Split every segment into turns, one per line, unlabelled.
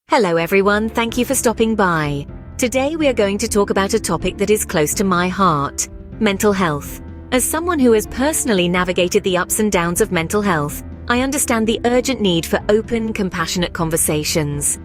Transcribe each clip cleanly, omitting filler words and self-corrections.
Hello everyone, thank you for stopping by. Today we are going to talk about a topic that is close to my heart, mental health. As someone who has personally navigated the ups and downs of mental health, I understand the urgent need for open, compassionate conversations.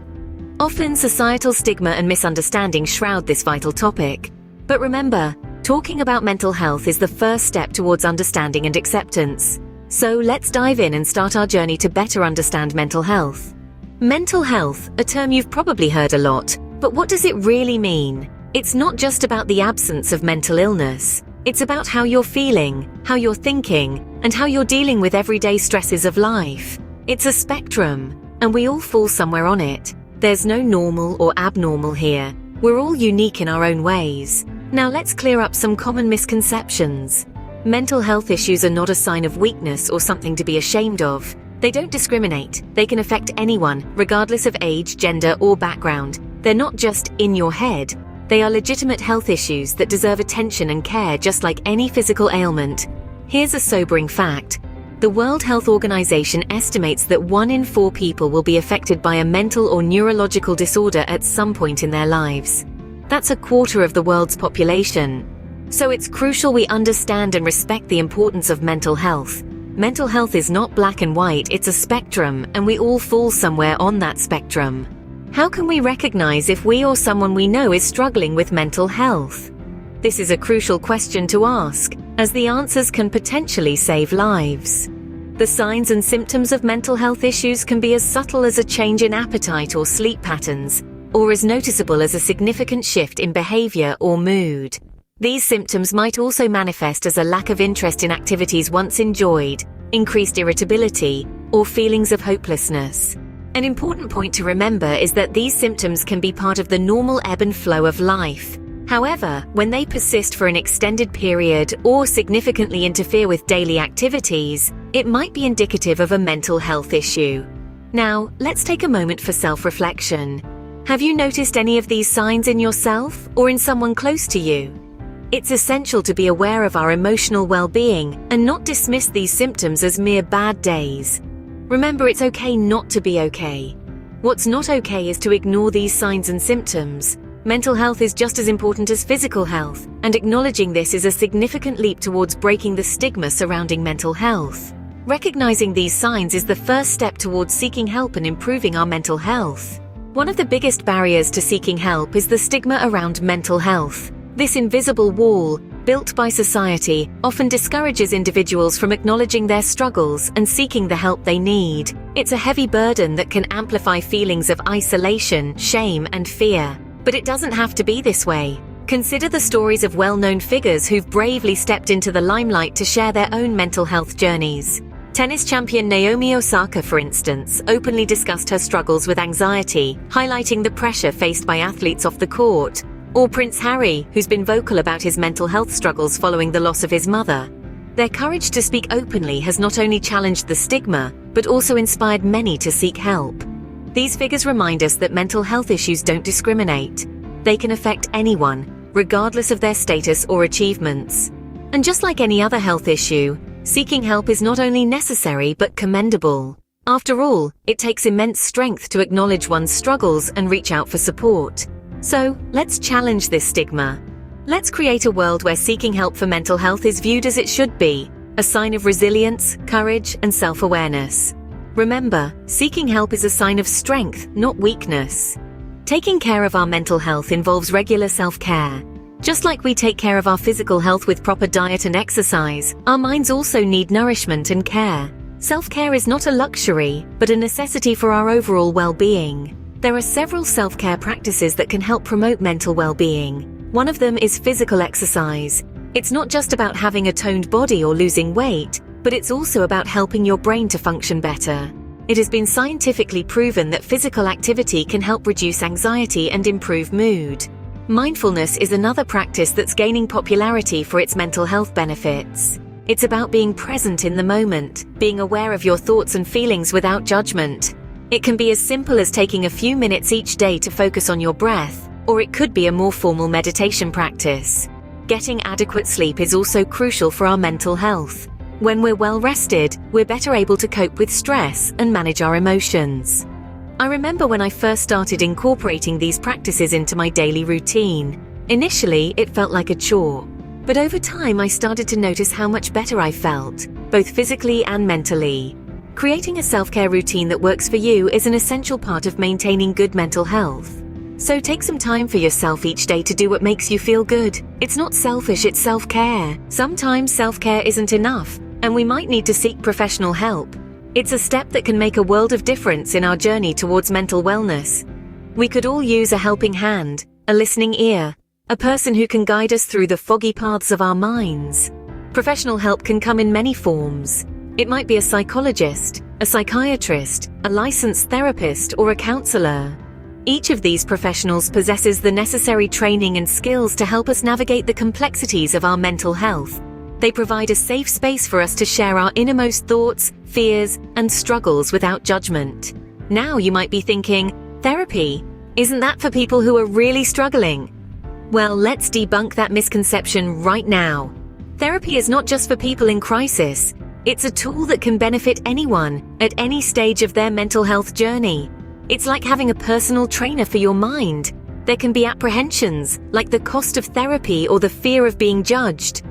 Often societal stigma and misunderstanding shroud this vital topic. But remember, talking about mental health is the first step towards understanding and acceptance. So let's dive in and start our journey to better understand mental health. Mental health, a term you've probably heard a lot, but what does it really mean? It's not just about the absence of mental illness. It's about how you're feeling, how you're thinking, and how you're dealing with everyday stresses of life. It's a spectrum, and we all fall somewhere on it. There's no normal or abnormal here. We're all unique in our own ways. Now let's clear up some common misconceptions. Mental health issues are not a sign of weakness or something to be ashamed of. They don't discriminate. They can affect anyone, regardless of age, gender, or background. They're not just in your head. They are legitimate health issues that deserve attention and care just like any physical ailment. Here's a sobering fact. The World Health Organization estimates that 1 in 4 people will be affected by a mental or neurological disorder at some point in their lives. That's a quarter of the world's population. So it's crucial we understand and respect the importance of mental health. Mental health is not black and white, it's a spectrum, and we all fall somewhere on that spectrum. How can we recognize if we or someone we know is struggling with mental health? This is a crucial question to ask, as the answers can potentially save lives. The signs and symptoms of mental health issues can be as subtle as a change in appetite or sleep patterns, or as noticeable as a significant shift in behavior or mood. These symptoms might also manifest as a lack of interest in activities once enjoyed, increased irritability, or feelings of hopelessness. An important point to remember is that these symptoms can be part of the normal ebb and flow of life. However, when they persist for an extended period or significantly interfere with daily activities, it might be indicative of a mental health issue. Now, let's take a moment for self-reflection. Have you noticed any of these signs in yourself or in someone close to you? It's essential to be aware of our emotional well-being and not dismiss these symptoms as mere bad days. Remember, it's okay not to be okay. What's not okay is to ignore these signs and symptoms. Mental health is just as important as physical health, and acknowledging this is a significant leap towards breaking the stigma surrounding mental health. Recognizing these signs is the first step towards seeking help and improving our mental health. One of the biggest barriers to seeking help is the stigma around mental health. This invisible wall, built by society, often discourages individuals from acknowledging their struggles and seeking the help they need. It's a heavy burden that can amplify feelings of isolation, shame, and fear. But it doesn't have to be this way. Consider the stories of well-known figures who've bravely stepped into the limelight to share their own mental health journeys. Tennis champion Naomi Osaka, for instance, openly discussed her struggles with anxiety, highlighting the pressure faced by athletes off the court. Or Prince Harry, who's been vocal about his mental health struggles following the loss of his mother. Their courage to speak openly has not only challenged the stigma, but also inspired many to seek help. These figures remind us that mental health issues don't discriminate. They can affect anyone, regardless of their status or achievements. And just like any other health issue, seeking help is not only necessary but commendable. After all, it takes immense strength to acknowledge one's struggles and reach out for support. So, let's challenge this stigma. Let's create a world where seeking help for mental health is viewed as it should be, a sign of resilience, courage, and self-awareness. Remember, seeking help is a sign of strength, not weakness. Taking care of our mental health involves regular self-care. Just like we take care of our physical health with proper diet and exercise, our minds also need nourishment and care. Self-care is not a luxury, but a necessity for our overall well-being. There are several self-care practices that can help promote mental well-being. One of them is physical exercise. It's not just about having a toned body or losing weight, but it's also about helping your brain to function better. It has been scientifically proven that physical activity can help reduce anxiety and improve mood. Mindfulness is another practice that's gaining popularity for its mental health benefits. It's about being present in the moment, being aware of your thoughts and feelings without judgment. It can be as simple as taking a few minutes each day to focus on your breath, or it could be a more formal meditation practice. Getting adequate sleep is also crucial for our mental health. When we're well rested, we're better able to cope with stress and manage our emotions. I remember when I first started incorporating these practices into my daily routine. Initially, it felt like a chore, but over time I started to notice how much better I felt, both physically and mentally. Creating a self-care routine that works for you is an essential part of maintaining good mental health. So take some time for yourself each day to do what makes you feel good. It's not selfish, it's self-care. Sometimes self-care isn't enough, and we might need to seek professional help. It's a step that can make a world of difference in our journey towards mental wellness. We could all use a helping hand, a listening ear, a person who can guide us through the foggy paths of our minds. Professional help can come in many forms. It might be a psychologist, a psychiatrist, a licensed therapist, or a counselor. Each of these professionals possesses the necessary training and skills to help us navigate the complexities of our mental health. They provide a safe space for us to share our innermost thoughts, fears, and struggles without judgment. Now you might be thinking, therapy? Isn't that for people who are really struggling? Well, let's debunk that misconception right now. Therapy is not just for people in crisis. It's a tool that can benefit anyone at any stage of their mental health journey. It's like having a personal trainer for your mind. There can be apprehensions, like the cost of therapy or the fear of being judged.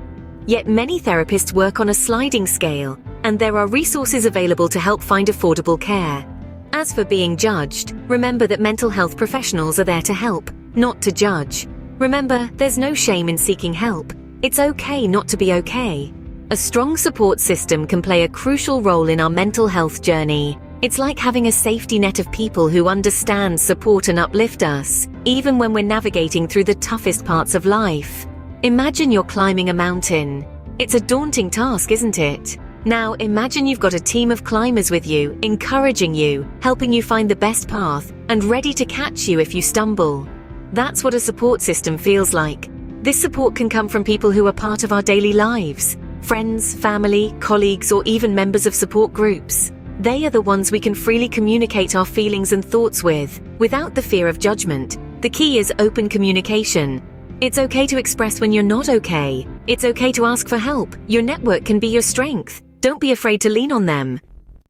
Yet many therapists work on a sliding scale, and there are resources available to help find affordable care. As for being judged, remember that mental health professionals are there to help, not to judge. Remember, there's no shame in seeking help. It's okay not to be okay. A strong support system can play a crucial role in our mental health journey. It's like having a safety net of people who understand, support, and uplift us, even when we're navigating through the toughest parts of life. Imagine you're climbing a mountain. It's a daunting task, isn't it? Now imagine you've got a team of climbers with you, encouraging you, helping you find the best path, and ready to catch you if you stumble. That's what a support system feels like. This support can come from people who are part of our daily lives. Friends, family, colleagues, or even members of support groups. They are the ones we can freely communicate our feelings and thoughts with, without the fear of judgment. The key is open communication. It's okay to express when you're not okay. It's okay to ask for help. Your network can be your strength. Don't be afraid to lean on them.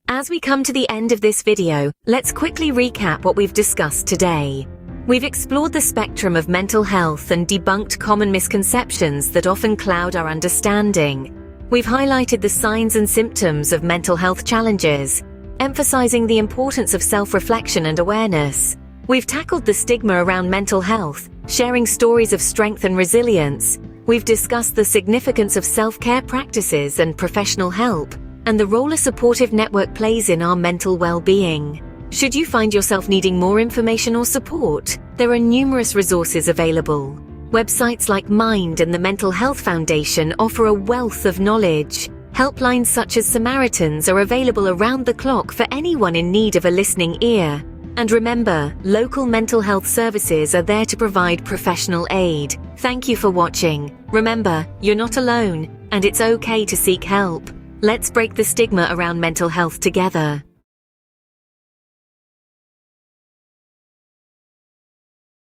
As we come to the end of this video, let's quickly recap what we've discussed today. We've explored the spectrum of mental health and debunked common misconceptions that often cloud our understanding. We've highlighted the signs and symptoms of mental health challenges, emphasizing the importance of self-reflection and awareness. We've tackled the stigma around mental health, sharing stories of strength and resilience. We've discussed the significance of self-care practices and professional help, and the role a supportive network plays in our mental well-being. Should you find yourself needing more information or support, there are numerous resources available. Websites like Mind and the Mental Health Foundation offer a wealth of knowledge. Helplines such as Samaritans are available around the clock for anyone in need of a listening ear. And remember, local mental health services are there to provide professional aid. Thank you for watching. Remember, you're not alone, and it's okay to seek help. Let's break the stigma around mental health together.